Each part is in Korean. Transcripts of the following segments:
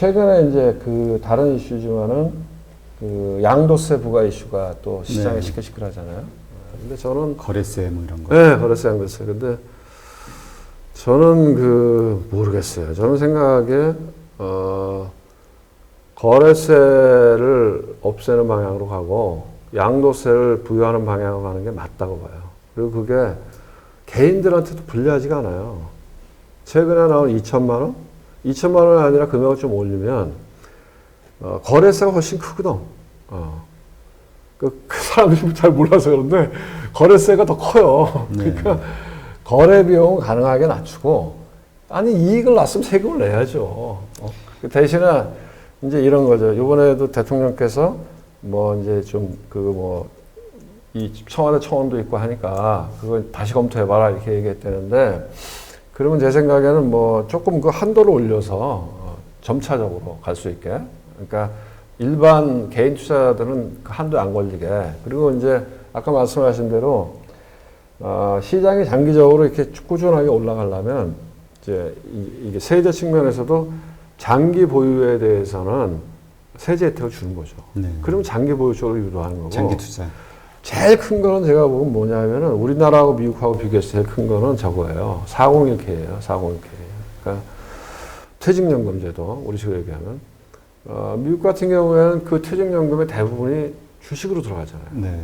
최근에 이제 그 다른 이슈지만은 그 양도세 부과 이슈가 또 시장에 네. 시끌시끌하잖아요. 근데 저는 거래세 뭐 이런 거. 네, 거래세 양도세. 근데 저는 그 모르겠어요. 저는 생각에 거래세를 없애는 방향으로 가고 양도세를 부여하는 방향으로 가는 게 맞다고 봐요. 그리고 그게 개인들한테도 불리하지가 않아요. 최근에 나온 2천만 원? 2천만 원이 아니라 금액을 좀 올리면 거래세가 훨씬 크거든. 그 사람들이 잘 몰라서 그런데 거래세가 더 커요. 네. 그러니까 거래 비용은 가능하게 낮추고 아니 이익을 났으면 세금을 내야죠. 그 대신에 이제 이런 거죠. 이번에도 대통령께서 뭐 이제 좀 그 뭐 이 청와대 청원도 있고 하니까 그걸 다시 검토해봐라 이렇게 얘기했다는데 그러면 제 생각에는 뭐 조금 그 한도를 올려서 점차적으로 갈 수 있게 그러니까 일반 개인 투자자들은 그 한도에 안 걸리게 그리고 이제 아까 말씀하신 대로 시장이 장기적으로 이렇게 꾸준하게 올라가려면 이제 이게 세제 측면에서도 장기 보유에 대해서는 세제 혜택을 주는 거죠. 네. 그러면 장기 보유 쪽으로 유도하는 거고. 장기 투자. 제일 큰 거는 제가 보면 뭐냐면은 우리나라하고 미국하고 비교해서 제일 큰 거는 저거예요. 401k예요. 401k. 그러니까 퇴직연금제도 우리 식으로 얘기하면 미국 같은 경우에는 그 퇴직연금의 대부분이 주식으로 들어가잖아요. 네.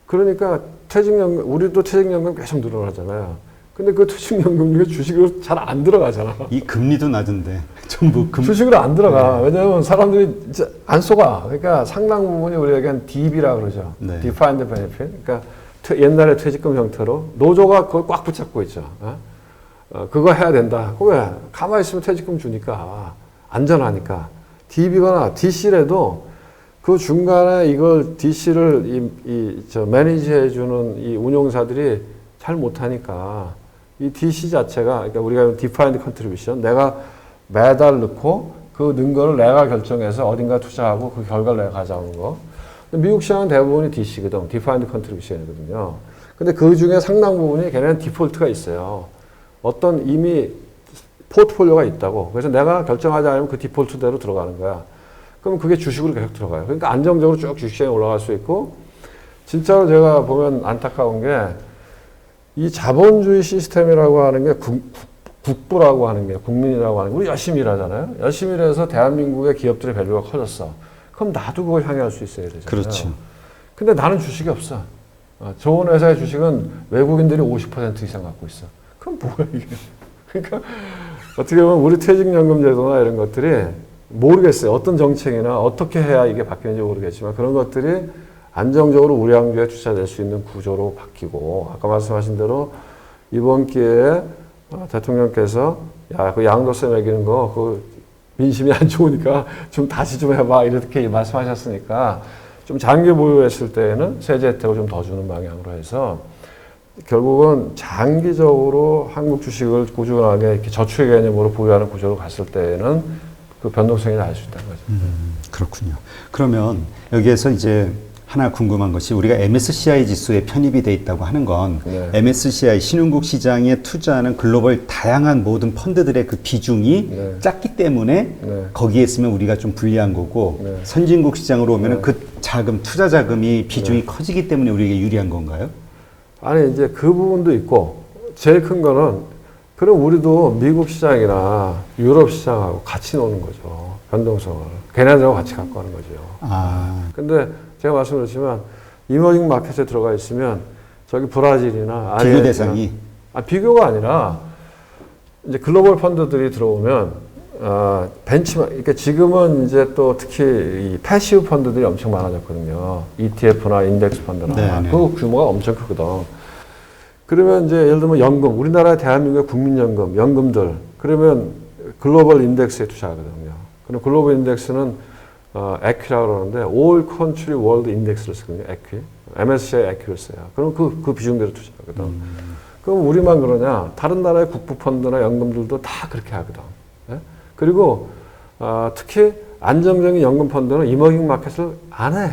그러니까 퇴직연금 우리도 퇴직연금 계속 늘어나잖아요. 근데 그 퇴직연금 중에 주식으로 잘 안 들어가잖아. 이 금리도 낮은데 전부 주식으로 안 들어가. 네. 왜냐하면 사람들이 진짜 안 속아. 그러니까 상당 부분이 우리가 얘기한 DB라 그러죠. 네. Defined Benefit. 그러니까 옛날에 퇴직금 형태로 노조가 그걸 꽉 붙잡고 있죠. 그거 해야 된다. 왜? 가만히 있으면 퇴직금 주니까 안전하니까. DB거나 DC라도 그 중간에 이걸 DC를 매니지 해주는 이 운용사들이 잘 못하니까 이 DC 자체가 그러니까 우리가 Defined Contribution 내가 매달 넣고 그 넣은 거를 내가 결정해서 어딘가 투자하고 그 결과를 내가 가져오는 거. 미국 시장은 대부분이 DC거든. Defined Contribution이거든요. 근데 그 중에 상당 부분이 걔네는 디폴트가 있어요. 어떤 이미 포트폴리오가 있다고. 그래서 내가 결정하지 않으면 그 디폴트대로 들어가는 거야. 그럼 그게 주식으로 계속 들어가요. 그러니까 안정적으로 쭉 주식시장에 올라갈 수 있고 진짜로 제가 보면 안타까운 게 이 자본주의 시스템이라고 하는 게 국부라고 하는 게 국민이라고 하는 게 우리 열심히 일하잖아요. 열심히 일해서 대한민국의 기업들의 밸류가 커졌어. 그럼 나도 그걸 향유할 수 있어야 되잖아요. 그렇죠. 근데 나는 주식이 없어. 좋은 회사의 주식은 외국인들이 50% 이상 갖고 있어. 그럼 뭐야 이게. 그러니까 어떻게 보면 우리 퇴직연금 제도나 이런 것들이 모르겠어요. 어떤 정책이나 어떻게 해야 이게 바뀌는지 모르겠지만 그런 것들이 안정적으로 우량주에 투자될 수 있는 구조로 바뀌고 아까 말씀하신 대로 이번 기회에 대통령께서 야, 그 양도세 매기는 거 그 민심이 안 좋으니까 좀 다시 좀 해봐 이렇게 말씀하셨으니까 좀 장기 보유했을 때에는 세제 혜택을 좀 더 주는 방향으로 해서 결국은 장기적으로 한국 주식을 꾸준하게 이렇게 저축의 개념으로 보유하는 구조로 갔을 때에는 그 변동성이 날 수 있다는 거죠. 그렇군요. 그러면 여기에서 이제 하나 궁금한 것이 우리가 MSCI 지수에 편입이 돼 있다고 하는 건 네. MSCI 신흥국 시장에 투자하는 글로벌 다양한 모든 펀드들의 그 비중이 네. 작기 때문에 네. 거기에 있으면 우리가 좀 불리한 거고 네. 선진국 시장으로 오면은 네. 그 자금 투자 자금이 비중이 커지기 때문에 우리에게 유리한 건가요? 아니 이제 그 부분도 있고 제일 큰 거는 그럼 우리도 미국 시장이나 유럽 시장하고 같이 노는 거죠. 변동성을. 걔네들하고 같이 갖고 가는 거죠. 근데 제가 말씀드렸지만 이머징 마켓에 들어가 있으면 저기 브라질이나 비교 대상이 비교가 아니라 이제 글로벌 펀드들이 들어오면 벤치마크 그러니까 지금은 이제 또 특히 이 패시브 펀드들이 엄청 많아졌거든요. ETF나 인덱스 펀드나 네네. 그 규모가 엄청 크거든. 그러면 이제 예를 들면 연금, 우리나라 대한민국의 국민연금, 연금들 그러면 글로벌 인덱스에 투자하거든요. 그럼 글로벌 인덱스는 에퀴라고 그러는데 All Country World Index를 쓰거든요. 에퀴. MSCI 에퀴를 써요. 그럼 그 비중대로 투자하거든. 그럼 우리만 그러냐? 다른 나라의 국부 펀드나 연금들도 다 그렇게 하거든. 예? 그리고 특히 안정적인 연금 펀드는 이머징 마켓을 안 해.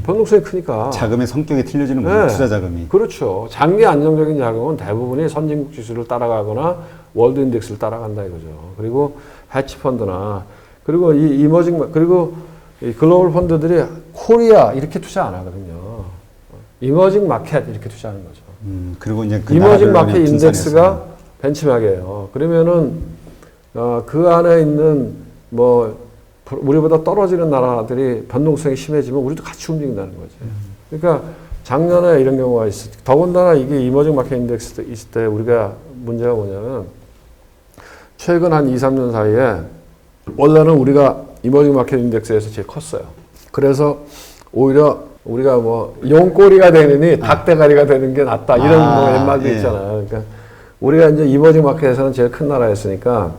변동성이 크니까. 자금의 성격이 틀려지는 거예요. 네. 투자 자금이. 그렇죠. 장기 안정적인 자금은 대부분이 선진국 지수를 따라가거나 월드 인덱스를 따라간다 이거죠. 그리고 해치 펀드나 그리고 이 이머징 그리고 이 글로벌 펀드들이 코리아 이렇게 투자 안 하거든요. 이머징 마켓 이렇게 투자하는 거죠. 그리고 이제 그 이머징 나라별로 마켓 그냥 인덱스가 분산해서. 벤치마크예요. 그러면은 그 안에 있는 뭐 우리보다 떨어지는 나라들이 변동성이 심해지면 우리도 같이 움직인다는 거지. 그러니까 작년에 이런 경우가 있어. 더군다나 이게 이머징 마켓 인덱스 있을 때 우리가 문제가 뭐냐면 최근 한 2, 3년 사이에 원래는 우리가 이머징 마켓 인덱스에서 제일 컸어요. 그래서 오히려 우리가 뭐 용꼬리가 되느니 닭대가리가 되는 게 낫다 이런 뭐 옛말도 예. 있잖아요. 그러니까 우리가 이제 이머징 마켓에서는 제일 큰 나라였으니까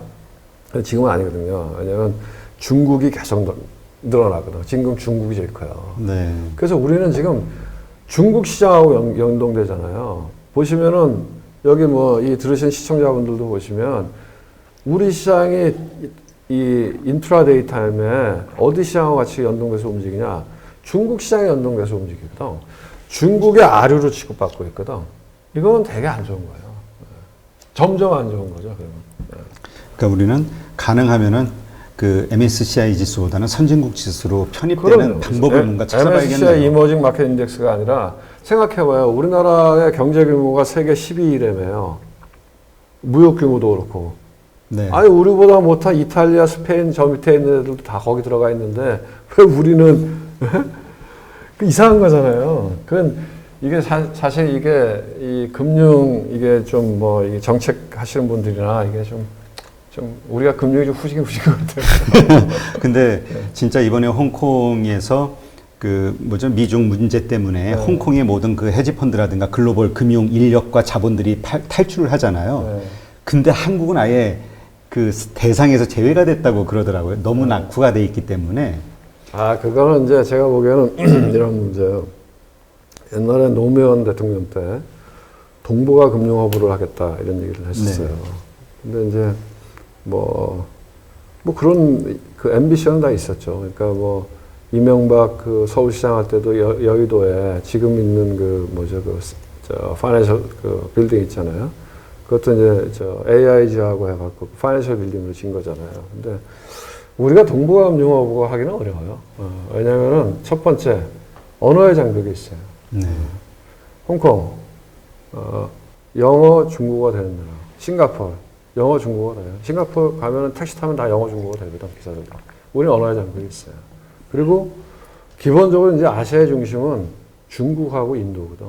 지금은 아니거든요. 왜냐하면 중국이 계속 늘어나거든. 지금 중국이 제일 커요. 네. 그래서 우리는 지금 중국 시장하고 연동되잖아요. 보시면은 여기 뭐 이 들으신 시청자분들도 보시면 우리 시장이 이 인트라데이 타임에 어디 시장하고 같이 연동돼서 움직이냐? 중국 시장에 연동돼서 움직이거든. 중국의 아류로 취급받고 있거든. 이건 되게 안 좋은 거예요. 점점 안 좋은 거죠. 그러면. 그러니까 우리는 가능하면은 그 MSCI 지수보다는 선진국 지수로 편입되는 방법을 뭔가 찾아봐야겠네요. MSCI 이머징 마켓 인덱스가 아니라 생각해봐요. 우리나라의 경제 규모가 세계 12위래매요. 무역 규모도 그렇고. 네. 아니 우리보다 못한 이탈리아, 스페인 저 밑에 있는 애들도 다 거기 들어가 있는데 왜 우리는 그 이상한 거잖아요. 그건 이게 사실 이게 이 금융 이게 좀 뭐 이게 정책 하시는 분들이나 이게 좀 우리가 금융이 좀 후지긴 것 같아요. 근데 진짜 이번에 홍콩에서 그 뭐죠 미중 문제 때문에 홍콩의 모든 그 헤지펀드라든가 글로벌 금융 인력과 자본들이 탈출을 하잖아요. 근데 한국은 아예 그 대상에서 제외가 됐다고 그러더라고요. 너무 낙후가 돼 있기 때문에. 아 그거는 이제 제가 보기에는 이런 문제예요. 옛날에 노무현 대통령 때 동북아 금융허브를 하겠다 이런 얘기를 했었어요. 근데 이제 뭐 그런 그 앰비션은 다 있었죠. 그러니까 뭐 이명박 그 서울시장 할 때도 여의도에 지금 있는 그 뭐죠 저 파이낸셜 그 빌딩 있잖아요. 그것도 이제 저 AIG하고 해갖고 파이낸셜 빌딩으로 진 거잖아요. 근데 우리가 동북아 금융허브가 하기는 어려워요. 왜냐면은 첫 번째 언어의 장벽이 있어요. 홍콩 영어 중국어가 되는 나라. 싱가포르 영어 중국어가 돼요. 싱가포르 가면은 택시 타면 다 영어 중국어가 되거든 기사들도. 우리는 언어의 장벽이 있어요. 그리고 기본적으로 이제 아시아의 중심은 중국하고 인도거든.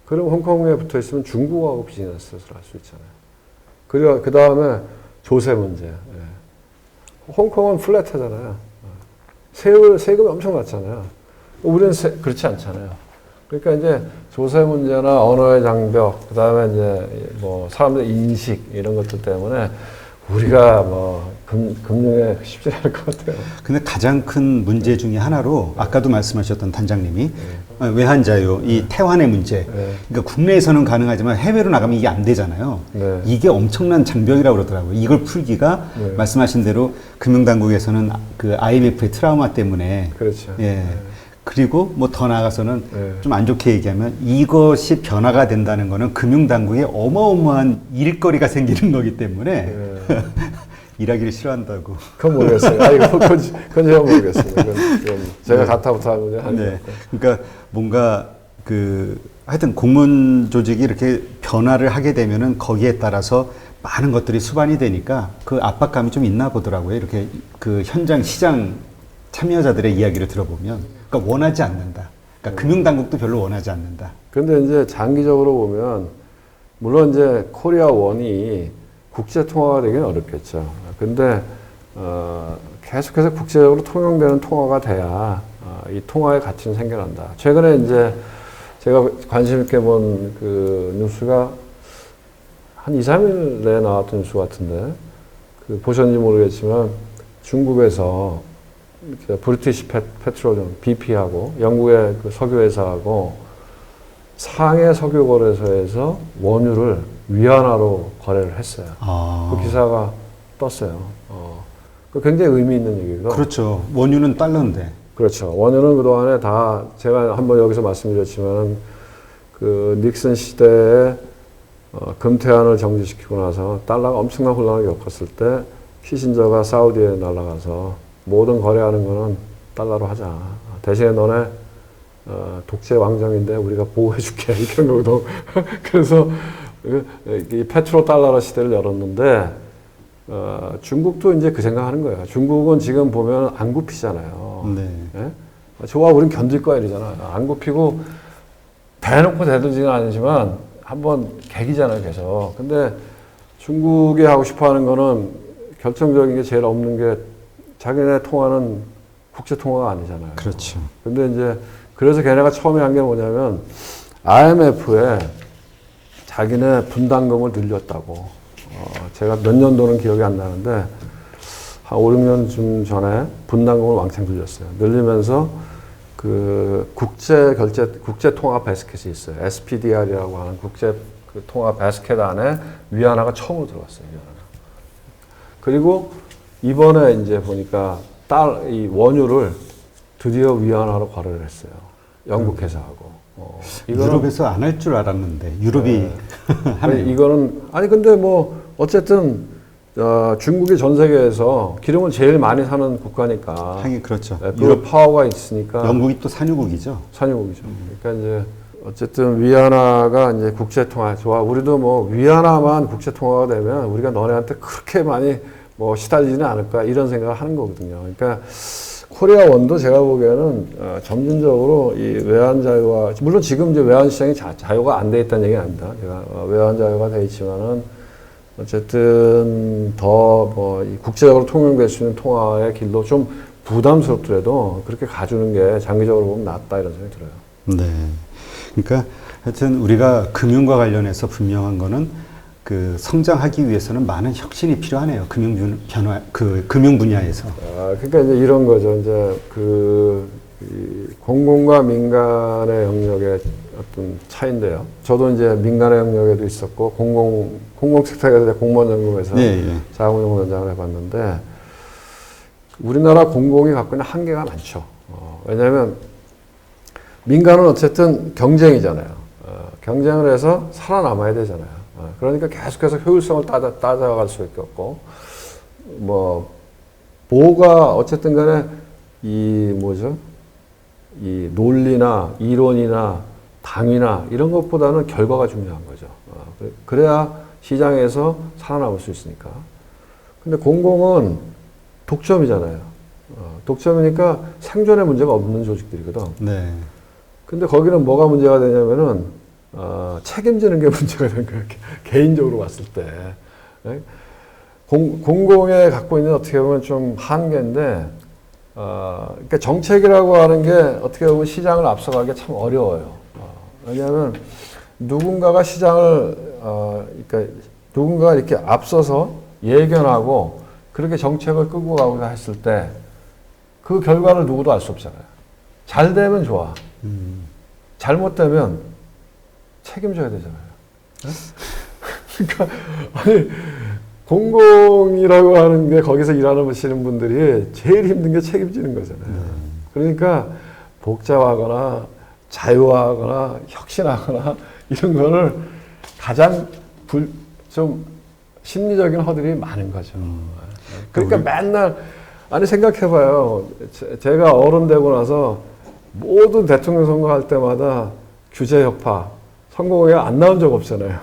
그럼 홍콩에 붙어 있으면 중국하고 비즈니스를 할 수 있잖아요. 그리고 그 다음에 조세 문제. 홍콩은 플랫하잖아요. 세금이 엄청 낮잖아요. 우리는 그렇지 않잖아요. 그러니까 이제 조세 문제나 언어의 장벽, 그 다음에 이제 뭐 사람들 인식 이런 것들 때문에 우리가 뭐 금융에 쉽지 않을 것 같아요. 근데 가장 큰 문제 중에 하나로 아까도 말씀하셨던 단장님이 외환자유, 이 태환의 문제. 그러니까 국내에서는 가능하지만 해외로 나가면 이게 안 되잖아요. 이게 엄청난 장벽이라고 그러더라고요. 이걸 풀기가 말씀하신 대로 금융당국에서는 그 IMF의 트라우마 때문에. 그렇죠. 예. 그리고 뭐 더 나아가서는 좀 안 좋게 얘기하면 이것이 변화가 된다는 거는 금융당국에 어마어마한 일거리가 생기는 거기 때문에 일하기를 싫어한다고. 그건 모르겠어요. 아니, 그건 제가 모르겠어요. 그건 제가 가타부터 하는 문제 네. 그러니까 뭔가 그 하여튼 공문 조직이 이렇게 변화를 하게 되면은 거기에 따라서 많은 것들이 수반이 되니까 그 압박감이 좀 있나 보더라고요. 이렇게 그 현장 시장 참여자들의 이야기를 들어보면. 그러니까 원하지 않는다. 그러니까 금융당국도 별로 원하지 않는다. 그런데 이제 장기적으로 보면 물론 이제 코리아 원이 국제 통화가 되기는 어렵겠죠. 근데 계속해서 국제적으로 통용되는 통화가 돼야 이 통화의 가치는 생겨난다. 최근에 이제 제가 관심 있게 본 그 뉴스가 한 2, 3일 내에 나왔던 뉴스 같은데 그 보셨는지 모르겠지만 중국에서 브리티시 페트롤리움 BP하고 영국의 그 석유회사하고 상해 석유거래소에서 원유를 위안화로 거래를 했어요. 그 기사가 떴어요. 그 굉장히 의미 있는 얘기고. 그렇죠. 원유는 달러인데. 그렇죠. 원유는 그동안에 다 제가 한번 여기서 말씀드렸지만 그 닉슨 시대에 금태환을 정지시키고 나서 달러가 엄청난 혼란을 겪었을 때 키신저가 사우디에 날아가서 모든 거래하는 거는 달러로 하자. 대신에 너네 독재 왕정인데 우리가 보호해줄게 이런 거거든. 그래서 이 페트로 달러로 시대를 열었는데 중국도 이제 그 생각하는 거예요. 중국은 지금 보면 안 굽히잖아요. 네. 예? 좋아, 우린 견딜 거야 이러잖아요. 안 굽히고 대놓고 대들지는 않지만 한번 개기잖아요, 계속. 근데 중국이 하고 싶어하는 거는 결정적인 게 제일 없는 게 자기네 통화는 국제 통화가 아니잖아요. 그렇죠. 근데 이제 그래서 걔네가 처음에 한 게 뭐냐면 IMF에 자기네 분담금을 늘렸다고. 제가 몇 년도는 기억이 안 나는데 한 5, 6년쯤 전에 분담금을 왕창 늘렸어요. 늘리면서 그 국제 통화 바스켓이 있어요. SPDR이라고 하는 국제 그 통화 바스켓 안에 위안화가 처음으로 들어갔어요. 위안화가. 그리고 이번에 이제 보니까 이 원유를 드디어 위안화로 거래를 했어요. 영국 회사하고. 유럽에서 안 할 줄 알았는데 유럽이 하네요. 이거는 아니 근데 뭐 어쨌든 중국이 전 세계에서 기름을 제일 많이 사는 국가니까. 하긴 그렇죠. 유럽 파워가 있으니까. 영국이 또 산유국이죠. 산유국이죠. 그러니까 이제 어쨌든 위안화가 이제 국제 통화 좋아. 우리도 뭐 위안화만 국제 통화가 되면 우리가 너네한테 그렇게 많이 뭐 시달리지는 않을까 이런 생각을 하는 거거든요. 그러니까 코리아 원도 제가 보기에는 점진적으로 이 외환 자유화, 물론 지금 이제 외환 시장이 자유가 안 돼 있다는 얘기는 아닙니다. 제가 외환 자유가 돼 있지만은 어쨌든 더 뭐 국제적으로 통용될 수 있는 통화의 길로 좀 부담스럽더라도 그렇게 가주는 게 장기적으로 보면 낫다 이런 생각이 들어요. 네. 그러니까 하여튼 우리가 금융과 관련해서 분명한 거는 그 성장하기 위해서는 많은 혁신이 필요하네요. 금융 분야에서. 그러니까 이제 이런 거죠. 이제 이 공공과 민간의 영역의 어떤 차이인데요. 저도 이제 민간의 영역에도 있었고 공공 섹터에서 공무원연구원에서 자문연구원장을 해봤는데 우리나라 공공이 갖고 있는 한계가 많죠. 왜냐하면 민간은 어쨌든 경쟁이잖아요. 경쟁을 해서 살아남아야 되잖아요. 그러니까 계속해서 효율성을 따져갈 수밖에 없고, 뭐가 어쨌든 간에 이 논리나 이론이나 당위나 이런 것보다는 결과가 중요한 거죠. 그래야 시장에서 살아남을 수 있으니까. 근데 공공은 독점이잖아요. 독점이니까 생존의 문제가 없는 조직들이거든. 네. 근데 거기는 뭐가 문제가 되냐면은, 책임지는 게 문제가 되는 거예요. 개인적으로 봤을 때. 공공에 갖고 있는 어떻게 보면 좀 한계인데, 그러니까 정책이라고 하는 게 어떻게 보면 시장을 앞서가기 참 어려워요. 왜냐하면 누군가가 그러니까 누군가가 이렇게 앞서서 예견하고 그렇게 정책을 끌고 가고자 했을 때 그 결과를 누구도 알 수 없잖아요. 잘 되면 좋아. 잘못되면 책임져야 되잖아요. 그러니까 아니 공공이라고 하는 게 거기서 일하시는 분들이 제일 힘든 게 책임지는 거잖아요. 그러니까 복잡하거나 자유화하거나 혁신하거나 이런 거를 가장 좀 심리적인 허들이 많은 거죠. 그러니까 맨날 아니 생각해봐요. 제가 어른 되고 나서 모든 대통령 선거할 때마다 규제 혁파 선거가 안 나온 적 없잖아요.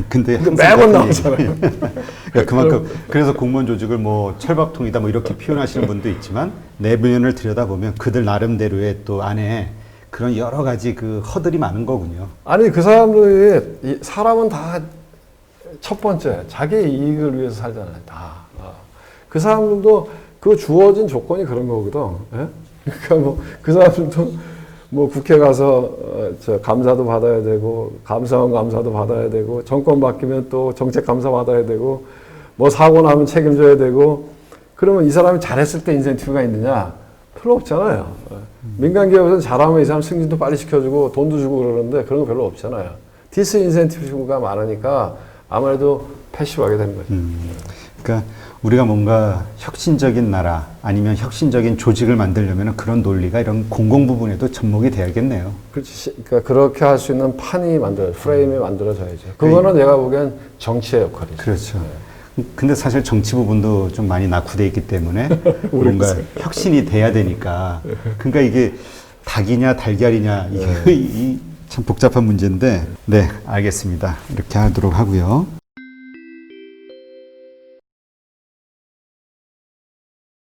근데 매번 나오잖아요. 그러니까 그만큼 그래서 공무원 조직을 뭐 철밥통이다 뭐 이렇게 표현하시는 분도 있지만 내면을 들여다보면 그들 나름대로의 또 안에 그런 여러 가지 그 허들이 많은 거군요. 아니 그 사람들이 사람은 다 첫 번째 자기 이익을 위해서 살잖아요. 다. 그 사람들도 그 주어진 조건이 그런 거거든. 예? 그러니까 뭐 그 사람들도 뭐 국회 가서 감사도 받아야 되고 감사원 감사도 받아야 되고 정권 바뀌면 또 정책 감사 받아야 되고 뭐 사고 나면 책임져야 되고 그러면 이 사람이 잘했을 때 인센티브가 있느냐? 별로 없잖아요. 민간 기업에서는 잘하면 이 사람 승진도 빨리 시켜주고 돈도 주고 그러는데 그런 거 별로 없잖아요. 디스 인센티브가 많으니까 아무래도 패시브하게 되는 거죠. 그러니까 우리가 뭔가 혁신적인 나라 아니면 혁신적인 조직을 만들려면 그런 논리가 이런 공공 부분에도 접목이 돼야겠네요. 그렇지. 그러니까 그렇게 할 수 있는 판이 프레임이 만들어져야죠. 그거는 내가 보기엔 정치의 역할이죠. 그렇죠. 근데 사실 정치 부분도 좀 많이 낙후돼 있기 때문에 뭔가 혁신이 돼야 되니까. 그러니까 이게 닭이냐 달걀이냐 이게 참 복잡한 문제인데, 네, 알겠습니다. 이렇게 하도록 하고요.